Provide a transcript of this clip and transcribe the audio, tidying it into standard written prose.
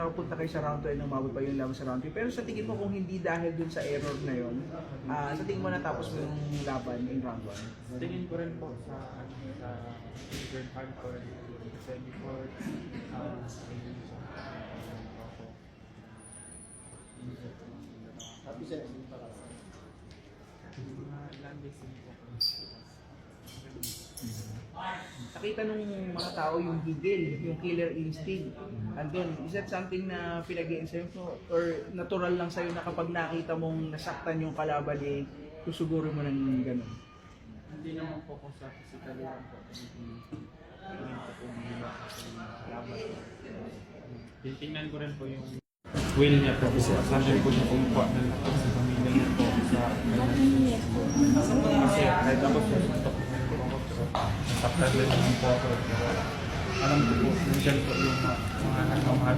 nakapunta kayo sa round 2 and umabot pa yung laban sa round 3. Pero sa tingin mo kung hindi dahil dun sa error na yun, sa tingin mo natapos mo yung laban in round 1? Tingin ko rin po sa third hardcore kasi before Happy sa landing po. Nakita nung mga tao yung gigil, yung killer instinct. Andun, is that something na pinag-i-ensayo mo? Or natural lang sa'yo na kapag nakita mong nasaktan yung kalaban eh, susugurin mo ng gano'n? Hindi naman po kung sa physical lang po. Tingin ko po nila sa laban. Tingnan ko rin po yung will niya po. Saan po niya kumukuha ng lakas sa pamilya niya po. Kasi kahit ako po, nasaktan din naman po ako. Alam ko po, nandiyan po yung mga